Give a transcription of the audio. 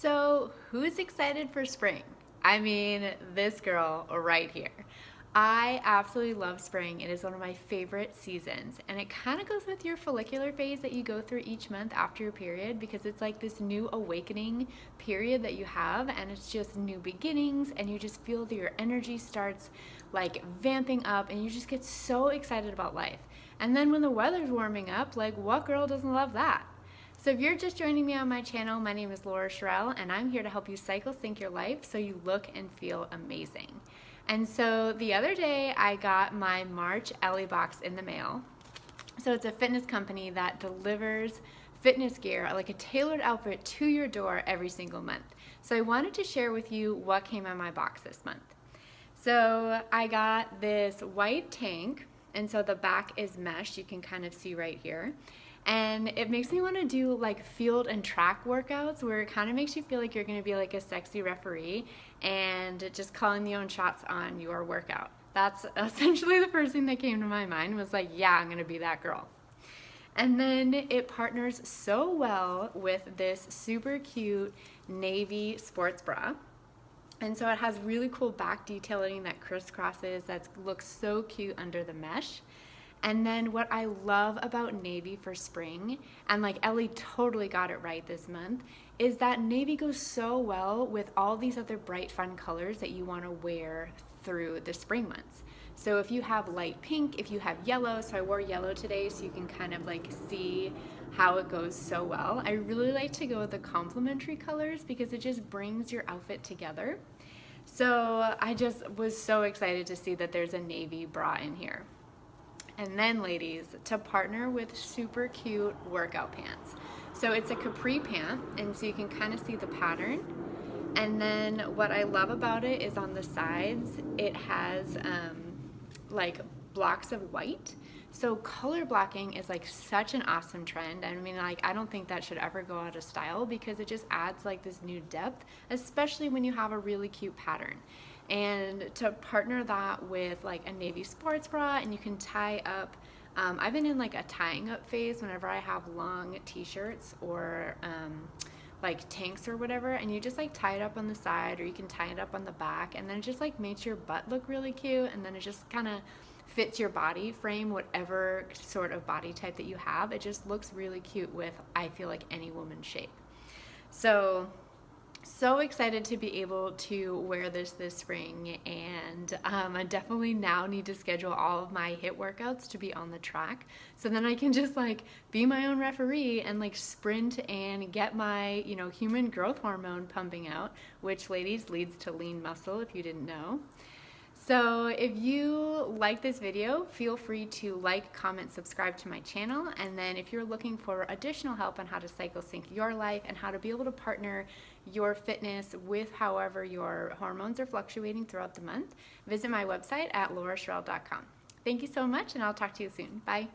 So, who's excited for spring? I mean, this girl right here. I absolutely love spring. It is one of my favorite seasons, and it kind of goes with your follicular phase that you go through each month after your period because it's like this new awakening period that you have, and it's just new beginnings, and you just feel that your energy starts like vamping up, and you just get so excited about life. And then when the weather's warming up, like what girl doesn't love that? So if you're just joining me on my channel, my name is Laura Sherrill, and I'm here to help you cycle sync your life so you look and feel amazing. And so the other day I got my March Ellie box in the mail. So it's a fitness company that delivers fitness gear, like a tailored outfit to your door every single month. So I wanted to share with you what came in my box this month. So I got this white tank, and so the back is mesh, you can kind of see right here. And it makes me want to do like field and track workouts where it kind of makes you feel like you're going to be like a sexy referee and just calling the own shots on your workout. That's essentially the first thing that came to my mind was like, yeah, I'm going to be that girl. And then it partners so well with this super cute navy sports bra. And so it has really cool back detailing that crisscrosses, that looks so cute under the mesh. And then what I love about navy for spring, and like Ellie totally got it right this month, is that navy goes so well with all these other bright fun colors that you want to wear through the spring months. So if you have light pink, if you have yellow, so I wore yellow today so you can kind of like see how it goes so well. I really like to go with the complementary colors because it just brings your outfit together. So I just was so excited to see that there's a navy bra in here. And then ladies, to partner with super cute workout pants. So it's a capri pant, and so you can kind of see the pattern. And then what I love about it is on the sides, it has like blocks of white. So color blocking is like such an awesome trend. I mean, like, I don't think that should ever go out of style because it just adds like this new depth, especially when you have a really cute pattern. And to partner that with like a navy sports bra, and you can tie up, I've been in like a tying up phase whenever I have long t-shirts or like tanks or whatever, and you just like tie it up on the side, or you can tie it up on the back, and then it just like makes your butt look really cute, and then it just kind of fits your body frame, whatever sort of body type that you have. It just looks really cute with, I feel like, any woman's shape. So excited to be able to wear this spring, and I definitely now need to schedule all of my HIIT workouts to be on the track, so then I can just like be my own referee and like sprint and get my, you know, human growth hormone pumping out, which ladies leads to lean muscle if you didn't know. So if you like this video, feel free to like, comment, subscribe to my channel. And then if you're looking for additional help on how to cycle sync your life and how to be able to partner your fitness with however your hormones are fluctuating throughout the month, visit my website at laurasherrill.com. Thank you so much, and I'll talk to you soon. Bye.